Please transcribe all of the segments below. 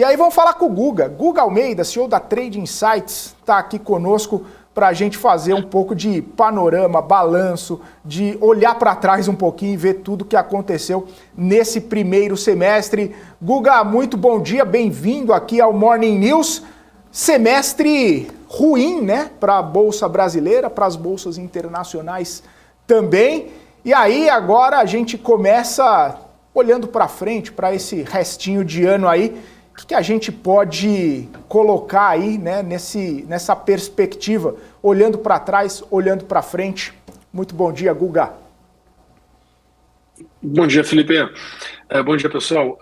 E aí vamos falar com o Guga. Guga Almeida, CEO da Trade Insights, está aqui conosco para a gente fazer um pouco de panorama, balanço, de olhar para trás um pouquinho e ver tudo o que aconteceu nesse primeiro semestre. Guga, muito bom dia, bem-vindo aqui ao Morning News. Semestre ruim, né, para a Bolsa Brasileira, para as bolsas internacionais também. E aí agora a gente começa olhando para frente, para esse restinho de ano aí. O que a gente pode colocar aí, né, nessa perspectiva, olhando para trás, olhando para frente? Muito bom dia, Guga. Bom dia, Felipe. Bom dia, pessoal.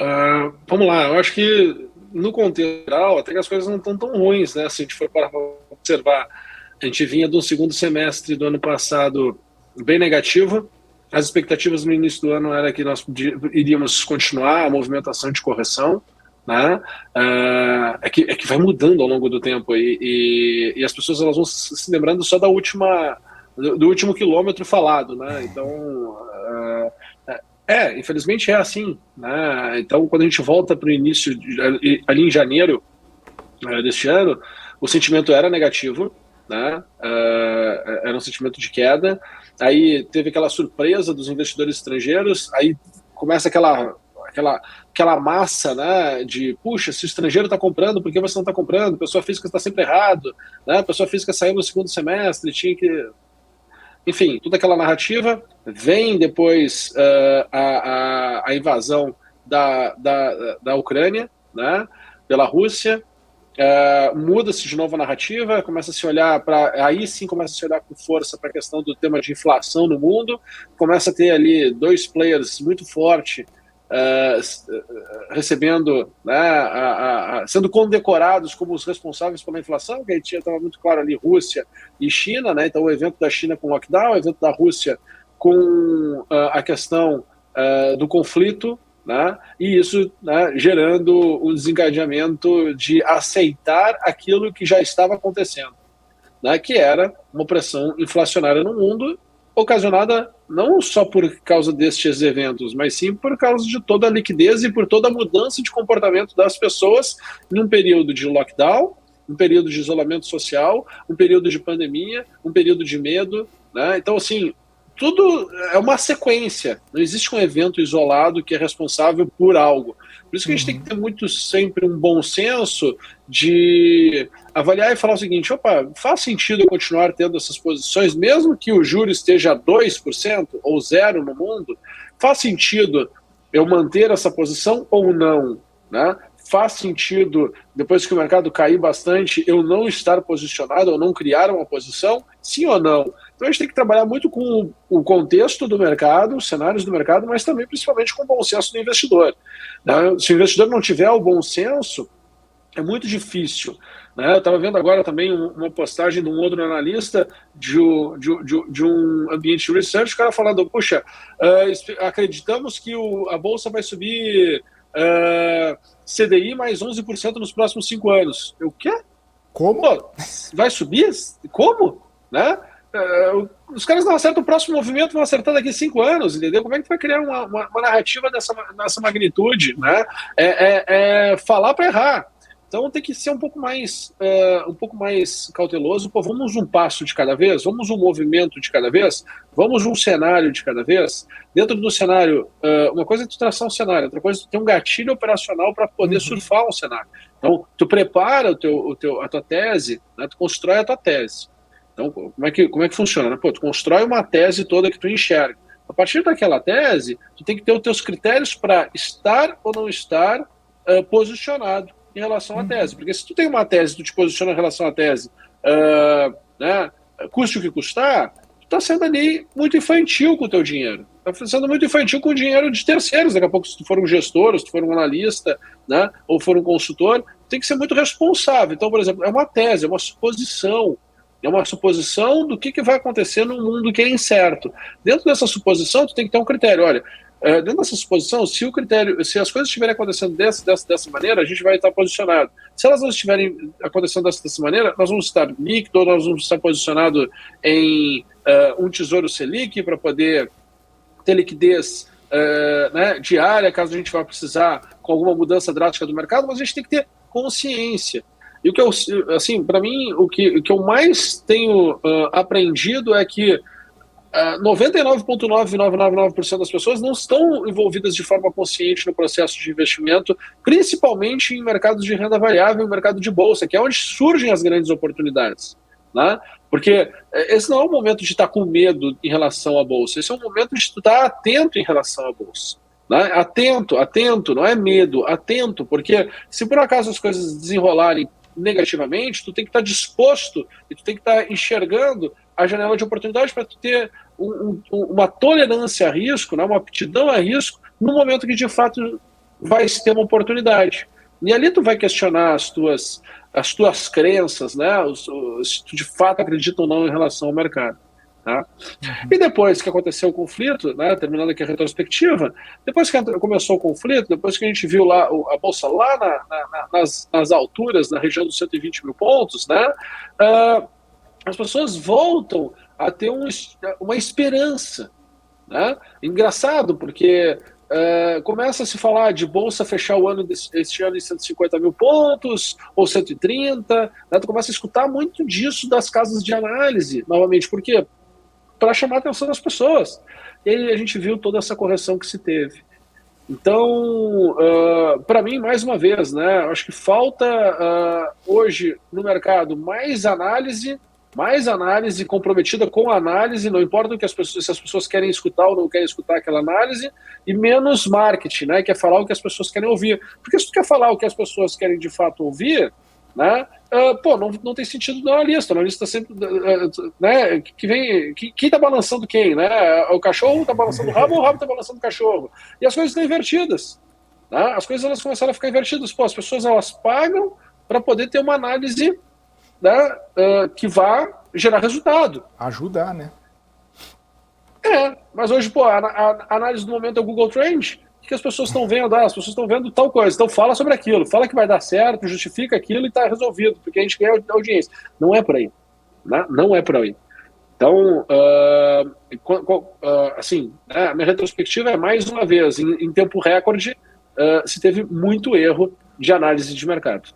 Vamos lá, eu acho que no contexto geral, até que as coisas não estão tão ruins, né? Se a gente for para observar, a gente vinha do segundo semestre do ano passado bem negativo. As expectativas no início do ano era que nós iríamos continuar a movimentação de correção, né? É que vai mudando ao longo do tempo e as pessoas elas vão se lembrando só do último quilômetro falado, né? Então, infelizmente é assim, né? Então, quando a gente volta para o início, ali em janeiro deste ano, o sentimento era negativo, né? Era um sentimento de queda. Aí teve aquela surpresa dos investidores estrangeiros, aí começa aquela massa, né, de, puxa, se o estrangeiro está comprando, por que você não está comprando? A pessoa física está sempre errado, né? A pessoa física saiu no segundo semestre, tinha que... Enfim, toda aquela narrativa. Vem depois a invasão da Ucrânia, né, pela Rússia. Muda-se de novo a narrativa, começa a se olhar aí sim começa a se olhar com força para a questão do tema de inflação no mundo, começa a ter ali dois players muito fortes recebendo, né, sendo condecorados como os responsáveis pela inflação, que aí estava muito claro ali Rússia e China, né? Então o evento da China com lockdown, o evento da Rússia com a questão do conflito, né? E isso, né, gerando um desencadeamento de aceitar aquilo que já estava acontecendo, né, que era uma pressão inflacionária no mundo, ocasionada não só por causa destes eventos, mas sim por causa de toda a liquidez e por toda a mudança de comportamento das pessoas em um período de lockdown, um período de isolamento social, um período de pandemia, um período de medo, né? Então, assim, tudo é uma sequência, não existe um evento isolado que é responsável por algo. Por isso que a gente tem que ter muito sempre um bom senso de avaliar e falar o seguinte, opa, faz sentido eu continuar tendo essas posições, mesmo que o juro esteja a 2% ou 0% no mundo, faz sentido eu manter essa posição ou não, né? Faz sentido, depois que o mercado cair bastante, eu não estar posicionado ou não criar uma posição, sim ou não? Então a gente tem que trabalhar muito com o contexto do mercado, os cenários do mercado, mas também principalmente com o bom senso do investidor, né? Se o investidor não tiver o bom senso, é muito difícil, né? Eu estava vendo agora também uma postagem de um outro analista de um ambiente de research, o cara falando, puxa, acreditamos que a Bolsa vai subir CDI mais 11% nos próximos 5 anos. O quê? Como? Pô, vai subir? Como? Né? Os caras não acertam o próximo movimento, vão acertar daqui a 5 anos, entendeu? Como é que tu vai criar uma narrativa dessa magnitude, né? Falar para errar. Então tem que ser um pouco mais cauteloso. Pô, vamos um passo de cada vez, vamos um movimento de cada vez, vamos um cenário de cada vez. Dentro do cenário, uma coisa é tu traçar um cenário, outra coisa é tu ter um gatilho operacional para poder surfar um cenário. Então tu prepara a tua tese, né? Tu constrói a tua tese. Então como é que funciona, né? Pô, tu constrói uma tese toda que tu enxerga. A partir daquela tese, tu tem que ter os teus critérios para estar ou não estar posicionado em relação à tese, porque se tu tem uma tese, tu te posiciona em relação à tese, né, custe o que custar, tu está sendo ali muito infantil com o teu dinheiro, está sendo muito infantil com o dinheiro de terceiros. Daqui a pouco, se tu for um gestor, ou se tu for um analista, né, ou for um consultor, tem que ser muito responsável. Então, por exemplo, é uma tese, é uma suposição do que vai acontecer num mundo que é incerto. Dentro dessa suposição, tu tem que ter um critério. Olha, dentro dessa suposição, se as coisas estiverem acontecendo dessa maneira, a gente vai estar posicionado. Se elas não estiverem acontecendo dessa maneira, nós vamos estar líquido, nós vamos estar posicionado em um tesouro Selic para poder ter liquidez né, diária, caso a gente vá precisar com alguma mudança drástica do mercado, mas a gente tem que ter consciência. E o que eu, assim, para mim, o que eu mais tenho aprendido é que 99,9999% das pessoas não estão envolvidas de forma consciente no processo de investimento, principalmente em mercados de renda variável, em mercado de bolsa, que é onde surgem as grandes oportunidades, né? Porque esse não é um momento de estar com medo em relação à bolsa, esse é um momento de estar atento em relação à bolsa, né? Atento, não é medo, atento, porque se por acaso as coisas desenrolarem negativamente, tu tem que estar disposto e tu tem que estar enxergando a janela de oportunidade para tu ter uma tolerância a risco, né, uma aptidão a risco, no momento que de fato vai ter uma oportunidade. E ali tu vai questionar as tuas crenças, né, se tu de fato acredita ou não em relação ao mercado. Tá? E depois que aconteceu o conflito, né, terminando aqui a retrospectiva, depois que começou o conflito, depois que a gente viu lá a bolsa lá nas alturas, na região dos 120 mil pontos, né, as pessoas voltam a ter uma esperança. Né? Engraçado, porque começa a se falar de bolsa fechar o ano este ano em 150 mil pontos, ou 130, né? Tu começa a escutar muito disso das casas de análise, novamente, por quê? Para chamar a atenção das pessoas. E aí a gente viu toda essa correção que se teve. Então, para mim, mais uma vez, né, acho que falta hoje no mercado mais análise comprometida com a análise, não importa o que se as pessoas querem escutar ou não querem escutar aquela análise, e menos marketing, né, que é falar o que as pessoas querem ouvir. Porque se tu quer falar o que as pessoas querem de fato ouvir, né, não tem sentido na lista. Na lista sempre, né, quem tá balançando quem, né? O cachorro tá balançando o rabo ou o rabo tá balançando o cachorro? E as coisas estão invertidas, né? As coisas elas começaram a ficar invertidas. As pessoas elas pagam para poder ter uma análise, né, que vá gerar resultado. Ajudar, né? Mas hoje, a análise do momento é o Google Trend. O que as pessoas estão vendo? As pessoas estão vendo tal coisa. Então fala sobre aquilo, fala que vai dar certo, justifica aquilo e está resolvido, porque a gente ganha audiência. Não é por aí. Né? Não é por aí. Então, assim, a minha retrospectiva é, mais uma vez, em tempo recorde, se teve muito erro de análise de mercado.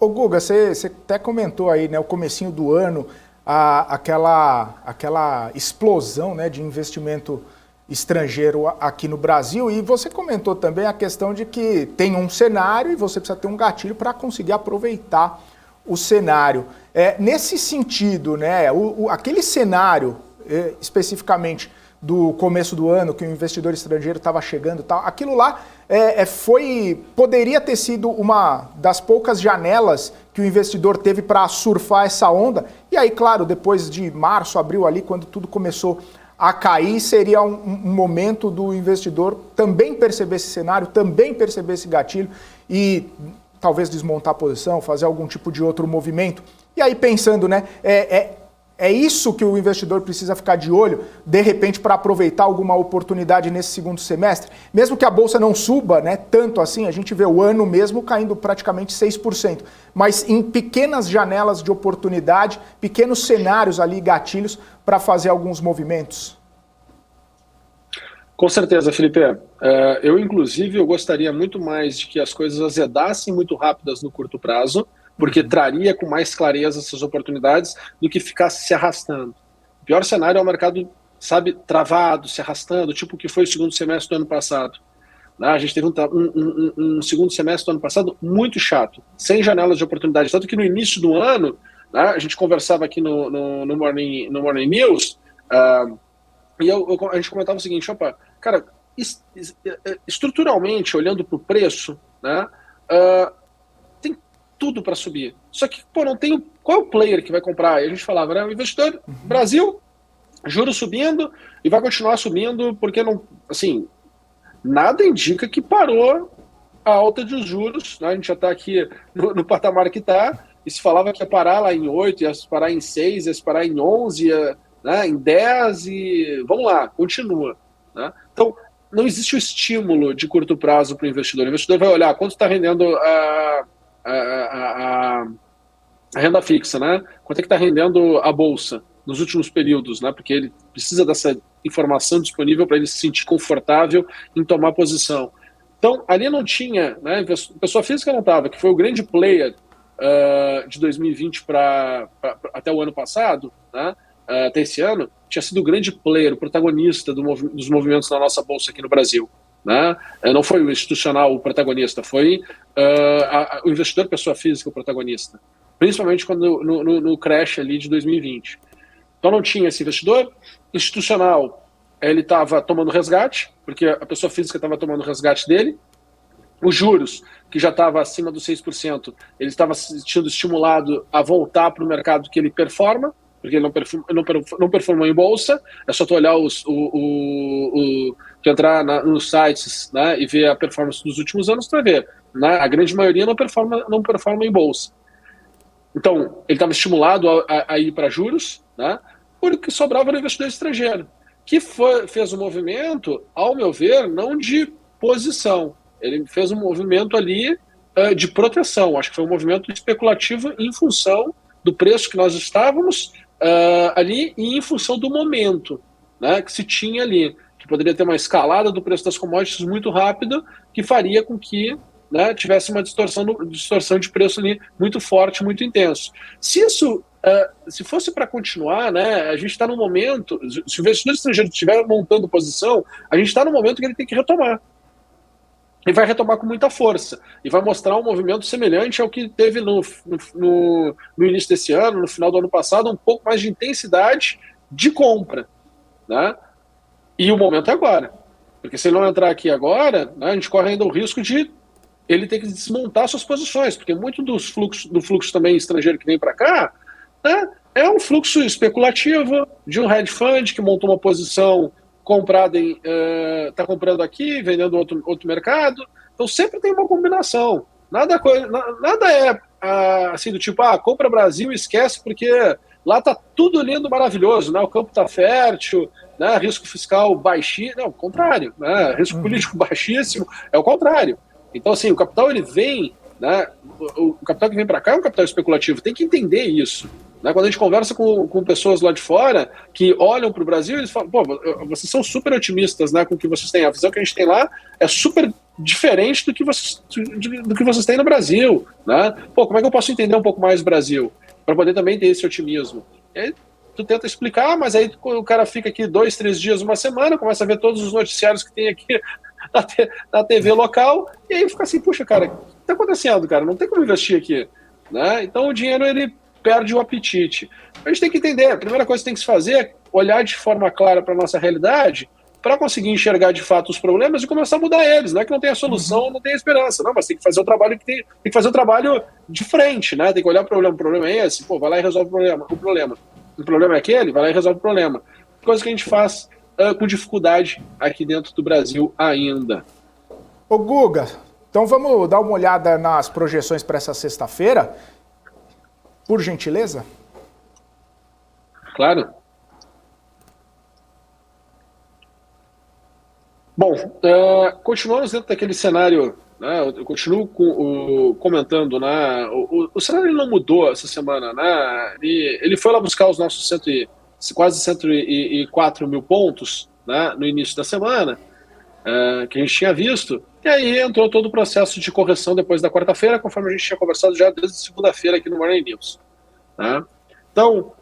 Ô Guga, você até comentou aí, né, o comecinho do ano, aquela explosão, né, de investimento estrangeiro aqui no Brasil, e você comentou também a questão de que tem um cenário e você precisa ter um gatilho para conseguir aproveitar o cenário. Nesse sentido, né, aquele cenário especificamente do começo do ano, que o investidor estrangeiro estava chegando e tal, aquilo lá poderia ter sido uma das poucas janelas que o investidor teve para surfar essa onda, e aí, claro, depois de março, abril ali, quando tudo começou a cair, seria um momento do investidor também perceber esse cenário, também perceber esse gatilho e talvez desmontar a posição, fazer algum tipo de outro movimento. E aí pensando, né, é isso que o investidor precisa ficar de olho, de repente, para aproveitar alguma oportunidade nesse segundo semestre? Mesmo que a Bolsa não suba, né, tanto assim, a gente vê o ano mesmo caindo praticamente 6%, mas em pequenas janelas de oportunidade, pequenos cenários ali, gatilhos, para fazer alguns movimentos. Com certeza, Felipe. Eu, inclusive, eu gostaria muito mais de que as coisas azedassem muito rápidas no curto prazo, porque traria com mais clareza essas oportunidades do que ficasse se arrastando. O pior cenário é o mercado, sabe, travado, se arrastando, tipo o que foi o segundo semestre do ano passado. A gente teve um segundo semestre do ano passado muito chato, sem janelas de oportunidade. Tanto que no início do ano, né, a gente conversava aqui no Morning News, e a gente comentava o seguinte: opa, cara, estruturalmente, olhando para o preço, né, tem tudo para subir. Só que, não tem. Qual é o player que vai comprar? E a gente falava, né, o investidor, Brasil, juros subindo, e vai continuar subindo, porque não, assim, nada indica que parou a alta dos juros, né? A gente já está aqui no patamar que está, e se falava que ia parar lá em 8, ia parar em 6, ia parar em 11, né, em 10, e vamos lá, continua. Né? Então, não existe o estímulo de curto prazo para o investidor. O investidor vai olhar quanto está rendendo a renda fixa, né? Quanto é que está rendendo a bolsa nos últimos períodos, né? Porque ele precisa dessa informação disponível para ele se sentir confortável em tomar posição. Então, ali não tinha, né, pessoa física não estava, que foi o grande player de 2020 até o ano passado, né, até esse ano, tinha sido o grande player, o protagonista dos movimentos na nossa bolsa aqui no Brasil. Né? Não foi o institucional o protagonista, foi o investidor pessoa física o protagonista, principalmente quando no crash ali de 2020. Então não tinha esse investidor institucional, ele estava tomando resgate, porque a pessoa física estava tomando resgate dele. Os juros, que já estava acima dos 6%, ele estava sendo estimulado a voltar para o mercado que ele performa, porque ele não performou em bolsa. É só tu olhar entrar nos sites, né, e ver a performance dos últimos anos, tu vai ver, né, a grande maioria não performa em bolsa. Então, ele estava estimulado a ir para juros, né, porque sobrava no investidor estrangeiro, que fez um movimento, ao meu ver, não de posição. Ele fez um movimento ali de proteção. Acho que foi um movimento especulativo em função do preço que nós estávamos ali e em função do momento, né, que se tinha ali, que poderia ter uma escalada do preço das commodities muito rápida, que faria com que, né, tivesse uma distorção de preço ali muito forte, muito intenso. Se isso se fosse para continuar, né, a gente está no momento, se o investidor estrangeiro estiver montando posição, a gente está no momento que ele tem que retomar. E vai retomar com muita força. E vai mostrar um movimento semelhante ao que teve no início desse ano, no final do ano passado, um pouco mais de intensidade de compra. Né? E o momento é agora. Porque se ele não entrar aqui agora, né, a gente corre ainda o risco de ele ter que desmontar suas posições, porque muito do fluxo também estrangeiro que vem para cá, né, é um fluxo especulativo de um hedge fund que montou uma posição comprada está comprando aqui, vendendo outro mercado. Então sempre tem uma combinação. Nada é assim do tipo, compra Brasil e esquece, porque lá está tudo lindo, maravilhoso, né? O campo está fértil, né? Risco fiscal baixíssimo. Não, o contrário, né? Risco político baixíssimo, é o contrário. Então, assim, o capital ele vem, né? O capital que vem para cá é um capital especulativo, tem que entender isso. Né? Quando a gente conversa com pessoas lá de fora que olham para o Brasil, eles falam, pô, vocês são super otimistas, né, com o que vocês têm. A visão que a gente tem lá é super diferente do que vocês têm no Brasil. Né? Pô, como é que eu posso entender um pouco mais o Brasil? Para poder também ter esse otimismo. E aí tu tenta explicar, mas aí o cara fica aqui 2, 3 dias, uma semana, começa a ver todos os noticiários que tem aqui na TV local, e aí fica assim, puxa, cara, o que está acontecendo, cara? Não tem como investir aqui. Né? Então o dinheiro, ele perde o apetite. A gente tem que entender, a primeira coisa que tem que se fazer é olhar de forma clara para a nossa realidade, para conseguir enxergar de fato os problemas e começar a mudar eles. Não é que não tem a solução, não tem a esperança, não, mas tem que fazer o trabalho tem que fazer o trabalho de frente, né? Tem que olhar o problema é esse, pô, vai lá e resolve o problema é aquele, vai lá e resolve o problema. Coisa que a gente faz com dificuldade aqui dentro do Brasil ainda. Ô Guga, então vamos dar uma olhada nas projeções para essa sexta-feira? Por gentileza? Claro. Bom, continuamos dentro daquele cenário, né, eu continuo comentando, né, o cenário não mudou essa semana, né, ele foi lá buscar os nossos quase 104 mil pontos, né, no início da semana, que a gente tinha visto, e aí entrou todo o processo de correção depois da quarta-feira, conforme a gente tinha conversado já desde segunda-feira aqui no Morning News. Né? Então,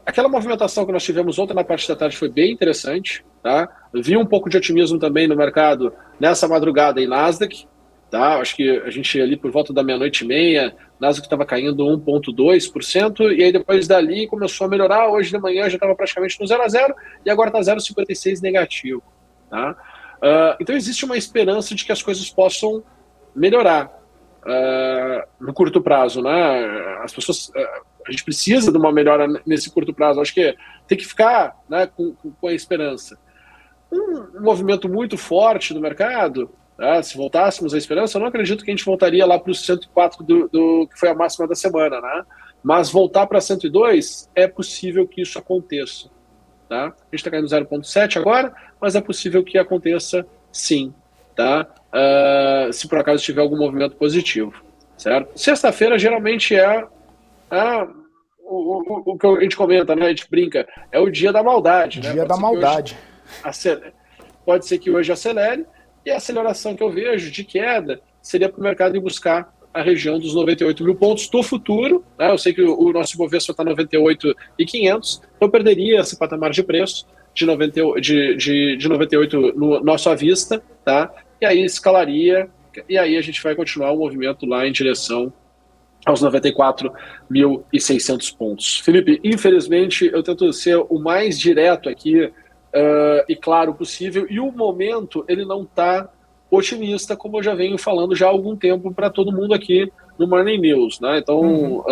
aquela movimentação que nós tivemos ontem na parte da tarde foi bem interessante. Tá? Vi um pouco de otimismo também no mercado nessa madrugada em Nasdaq. Tá? Acho que a gente ali por volta da 00:30, Nasdaq estava caindo 1,2%, e aí depois dali começou a melhorar. Hoje de manhã já estava praticamente no 0 a 0 e agora está 0,56 negativo. Tá? Então existe uma esperança de que as coisas possam melhorar no curto prazo, né? As pessoas, a gente precisa de uma melhora nesse curto prazo. Acho que tem que ficar, né, com a esperança. Um movimento muito forte do mercado, tá? Se voltássemos à esperança, eu não acredito que a gente voltaria lá para os 104 do que foi a máxima da semana, né? Mas voltar para 102 é possível que isso aconteça. Tá? A gente está caindo 0,7 agora, mas é possível que aconteça sim, tá? Se por acaso tiver algum movimento positivo, certo? Sexta-feira geralmente é o que a gente comenta, né? A gente brinca, é o dia da maldade. Dia da maldade. Pode ser que hoje acelere, E a aceleração que eu vejo de queda seria para o mercado ir buscar a região dos 98 mil pontos do futuro, né? Eu sei que o nosso Ibovespa está 98.500, eu perderia esse patamar de preço de 98 no nosso à vista, tá? E aí escalaria, e aí a gente vai continuar o movimento lá em direção aos 94.600 pontos. Felipe, infelizmente eu tento ser o mais direto aqui e claro possível, e o momento ele não está otimista, como eu já venho falando já há algum tempo para todo mundo aqui no Morning News, né? Então,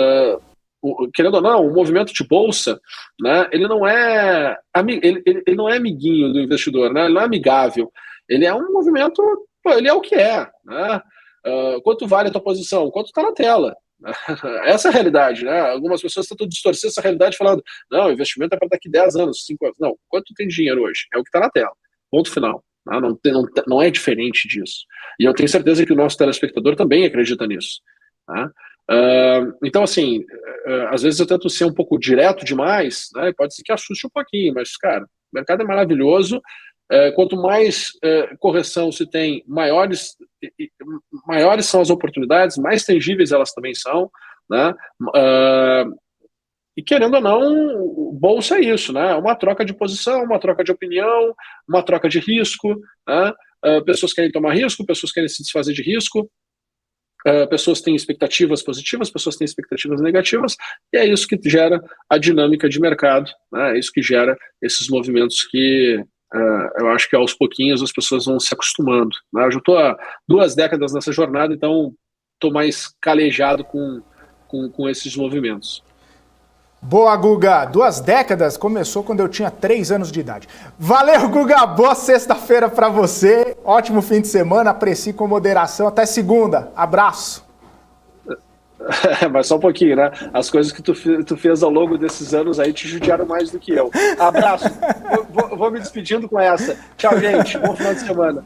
querendo ou não, o movimento de bolsa, né, ele não é amiguinho do investidor, né? Ele não é amigável. Ele é um movimento, ele é o que é, né? Quanto vale a tua posição? Quanto está na tela? Essa é a realidade, né? Algumas pessoas tentam distorcer essa realidade falando, não, o investimento é para daqui 10 anos, 5 anos. Não, quanto tem dinheiro hoje? É o que está na tela. Ponto final. Não é diferente disso. E eu tenho certeza que o nosso telespectador também acredita nisso. Tá? Então, assim, às vezes eu tento ser um pouco direto demais, né? Pode ser que assuste um pouquinho, mas, cara, o mercado é maravilhoso. Quanto mais correção se tem, maiores são as oportunidades, mais tangíveis elas também são, né? E querendo ou não, bolsa é isso, né? Uma troca de posição, uma troca de opinião, uma troca de risco, né? Pessoas querem tomar risco, pessoas querem se desfazer de risco, pessoas têm expectativas positivas, pessoas têm expectativas negativas, e é isso que gera a dinâmica de mercado, né? É isso que gera esses movimentos que eu acho que aos pouquinhos as pessoas vão se acostumando, né? Eu já estou há 2 décadas nessa jornada, então estou mais calejado com esses movimentos. Boa, Guga. 2 décadas, começou quando eu tinha 3 anos de idade. Valeu, Guga. Boa sexta-feira para você. Ótimo fim de semana. Aprecie com moderação. Até segunda. Abraço. Mas só um pouquinho, né? As coisas que tu fez ao longo desses anos aí te judiaram mais do que eu. Abraço. Vou me despedindo com essa. Tchau, gente. Bom final de semana.